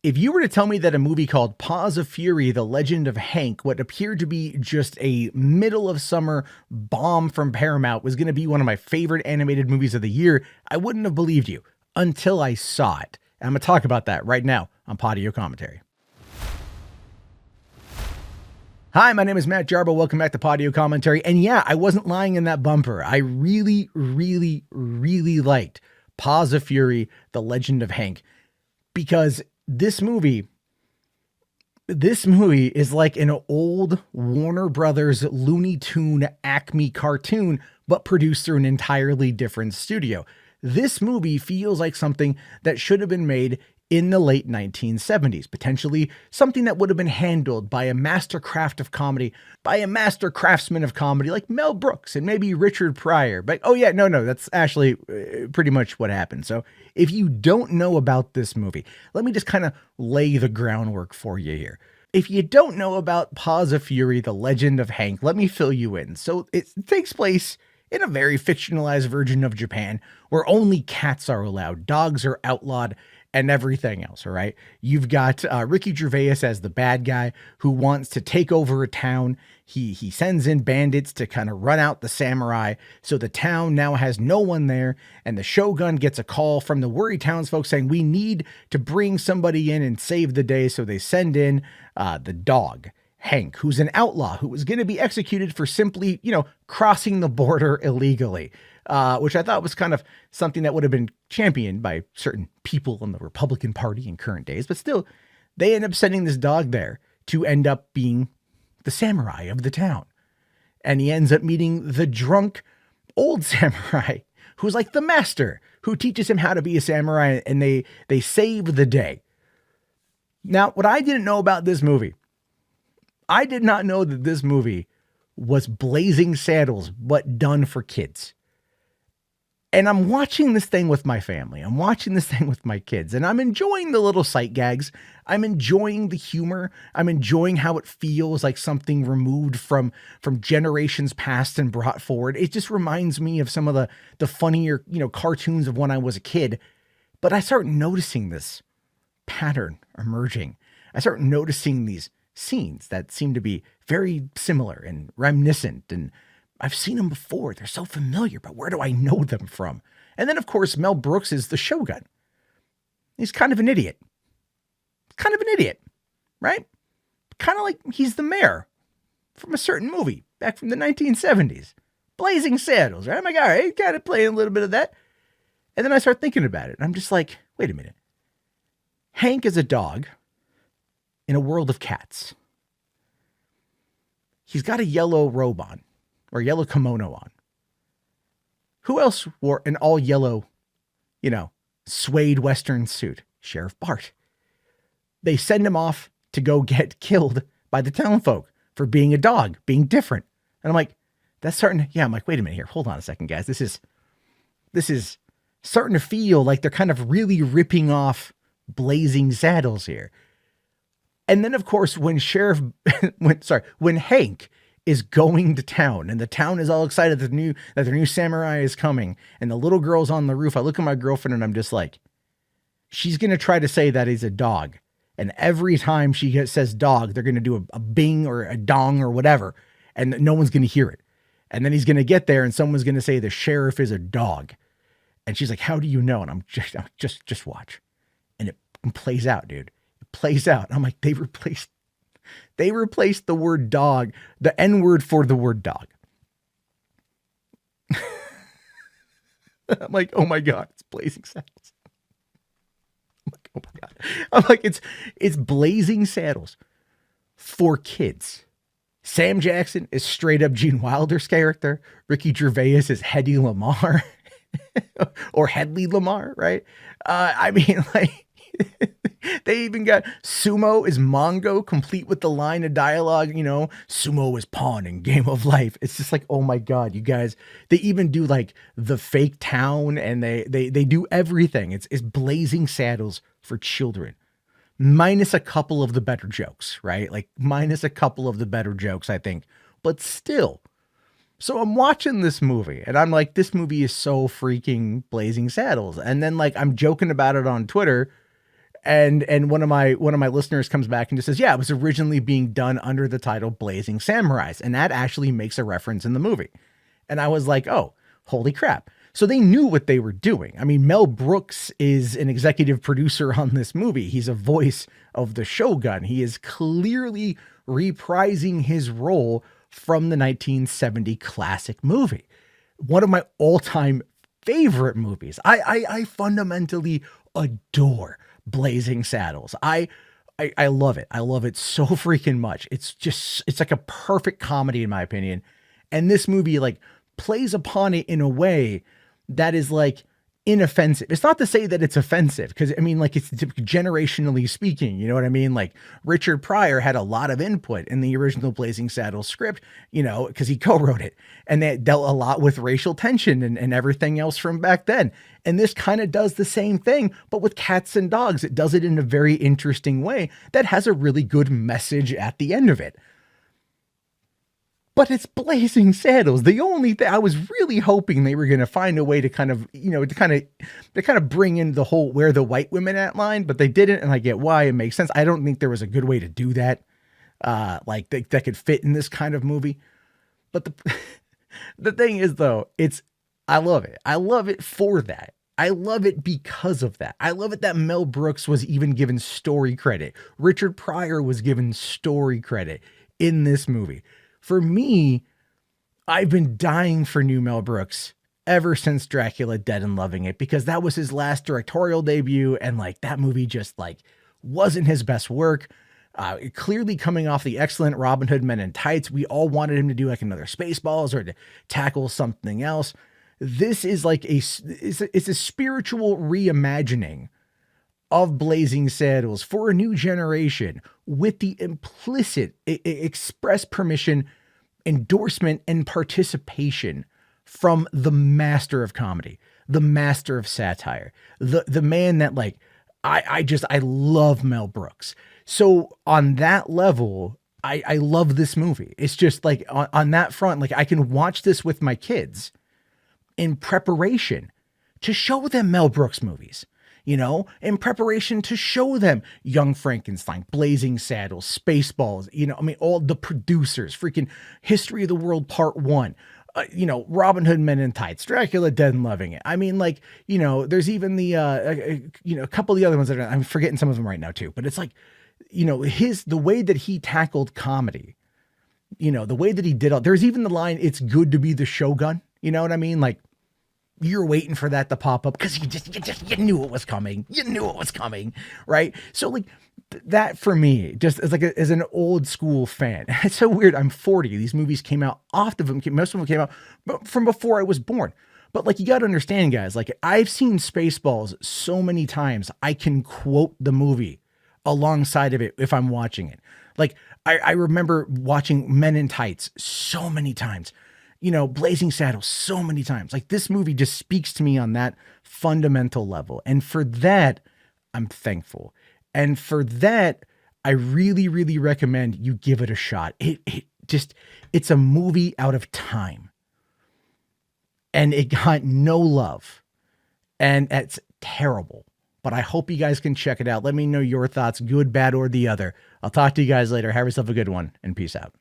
If you were to tell me that a movie called Paws of Fury, The Legend of Hank, what appeared to be just a middle of summer bomb from Paramount, was going to be one of my favorite animated movies of the year, I wouldn't have believed you until I saw it. And I'm going to talk about that right now on Podio Commentary. Hi, my name is Matt Jarbo. Welcome back to Podio Commentary. And yeah, I wasn't lying in that bumper. I really liked Paws of Fury, The Legend of Hank, because this movie is like an old Warner Brothers Looney Tune Acme cartoon, but produced through an entirely different studio. This movie feels like something that should have been made in the late 1970s, potentially something that would have been handled by a master craftsman of comedy like Mel Brooks and maybe Richard Pryor. But oh yeah, no, that's actually pretty much what happened. So if you don't know about this movie, let me just kind of lay the groundwork for you here. If you don't know about Paws of Fury, The Legend of Hank, let me fill you in. So it takes place in a very fictionalized version of Japan where only cats are allowed, dogs are outlawed, and everything else, all right? You've got Ricky Gervais as the bad guy who wants to take over a town. He sends in bandits to kind of run out the samurai, so the town now has no one there, and the shogun gets a call from the worried townsfolk saying, we need to bring somebody in and save the day, so they send in the dog, Hank, who's an outlaw who was going to be executed for simply, crossing the border illegally. Which I thought was kind of something that would have been championed by certain people in the Republican Party in current days. But still, they end up sending this dog there to end up being the samurai of the town. And he ends up meeting the drunk old samurai who's like the master, who teaches him how to be a samurai, and they save the day. Now, what I didn't know about this movie, I did not know that this movie was Blazing Saddles, but done for kids. And I'm watching this thing with my family. I'm watching this thing with my kids, and I'm enjoying the little sight gags. I'm enjoying the humor. I'm enjoying how it feels like something removed from generations past and brought forward. It just reminds me of some of the funnier, cartoons of when I was a kid. But I start noticing this pattern emerging. I start noticing these scenes that seem to be very similar and reminiscent, and I've seen them before. They're so familiar, but where do I know them from? And then, of course, Mel Brooks is the shogun. He's kind of an idiot. Right? Kind of like he's the mayor from a certain movie back from the 1970s. Blazing Saddles, right? I'm like, all right, kind of playing a little bit of that. And then I start thinking about it. I'm just like, wait a minute. Hank is a dog in a world of cats. He's got a yellow robe on. Or yellow kimono on. Who else wore an all yellow, suede Western suit? Sheriff Bart. They send him off to go get killed by the townfolk for being a dog, being different. And I'm like, I'm like, wait a minute here. Hold on a second, guys. This is starting to feel like they're kind of really ripping off Blazing Saddles here. And then, of course, when Hank is going to town, and the town is all excited that their new samurai is coming, and the little girl's on the roof. I look at my girlfriend and I'm just like, she's going to try to say that he's a dog. And every time she says dog, they're going to do a bing or a dong or whatever, and no one's going to hear it. And then he's going to get there and someone's going to say the sheriff is a dog. And she's like, how do you know? And I'm just watch. And it plays out, dude. It plays out. I'm like, they replaced the word dog, the N word for the word dog. I'm like, oh my God, it's Blazing Saddles. I'm like, oh my God. I'm like, it's Blazing Saddles for kids. Sam Jackson is straight up Gene Wilder's character. Ricky Gervais is Hedy Lamarr or Hedley Lamarr, right? I mean, like, they even got Sumo is Mongo, complete with the line of dialogue, Sumo is pawn in Game of Life. It's just like, oh my God, you guys, they even do like the fake town, and they do everything. It's Blazing Saddles for children, minus a couple of the better jokes, right? Like minus a couple of the better jokes, I think, but still. So I'm watching this movie and I'm like, this movie is so freaking Blazing Saddles. And then like, I'm joking about it on Twitter. And one of my listeners comes back and just says, yeah, it was originally being done under the title Blazing Samurais, and that actually makes a reference in the movie. And I was like, oh, holy crap. So they knew what they were doing. I mean, Mel Brooks is an executive producer on this movie. He's a voice of the Shogun. He is clearly reprising his role from the 1970 classic movie. One of my all-time favorite movies. I fundamentally adore Blazing Saddles. I love it. I love it so freaking much. It's like a perfect comedy in my opinion. And this movie like plays upon it in a way that is like inoffensive. It's not to say that it's offensive, because I mean, like, it's generationally speaking, you know what I mean? Like, Richard Pryor had a lot of input in the original Blazing Saddles script, you know, because he co-wrote it, and they dealt a lot with racial tension and everything else from back then. And this kind of does the same thing, but with cats and dogs. It does it in a very interesting way that has a really good message at the end of it. But it's Blazing Saddles. The only thing I was really hoping they were going to find a way to kind of, you know, to kind of bring in the whole "where the white women at" line, but they didn't, and I get why. It makes sense. I don't think there was a good way to do that, like that could fit in this kind of movie. But the thing is, though, I love it. I love it for that. I love it because of that. I love it that Mel Brooks was even given story credit. Richard Pryor was given story credit in this movie. For me, I've been dying for new Mel Brooks ever since Dracula Dead and Loving It, because that was his last directorial debut. And like, that movie just like wasn't his best work. Clearly coming off the excellent Robin Hood Men in Tights, we all wanted him to do like another Spaceballs or to tackle something else. This is like it's a spiritual reimagining of Blazing Saddles for a new generation, with the implicit express permission, endorsement, and participation from the master of comedy, the master of satire, the man that like, I love Mel Brooks. So on that level, I love this movie. It's just like on that front, like I can watch this with my kids in preparation to show them Mel Brooks movies. You know, in preparation to show them Young Frankenstein, Blazing Saddles, Spaceballs, you know, I mean, all the producers, freaking History of the World Part 1, you know, Robin Hood Men in Tights, Dracula Dead and Loving It. I mean, like, you know, there's even the, you know, a couple of the other ones that I'm forgetting some of them right now too, but it's like, you know, the way that he tackled comedy, you know, the way that he did all, there's even the line, "It's good to be the Shogun." You know what I mean? Like, you're waiting for that to pop up because you knew it was coming. You knew it was coming, right? So like that for me, just as like as an old school fan, it's so weird. I'm 40. These movies came out. Most of them came out from before I was born. But like, you got to understand, guys. Like, I've seen Spaceballs so many times, I can quote the movie alongside of it if I'm watching it. Like, I remember watching Men in Tights so many times. You know, Blazing Saddles so many times. Like, this movie just speaks to me on that fundamental level. And for that, I'm thankful. And for that, I really, really recommend you give it a shot. It's a movie out of time. And it got no love. And it's terrible. But I hope you guys can check it out. Let me know your thoughts, good, bad, or the other. I'll talk to you guys later. Have yourself a good one, and peace out.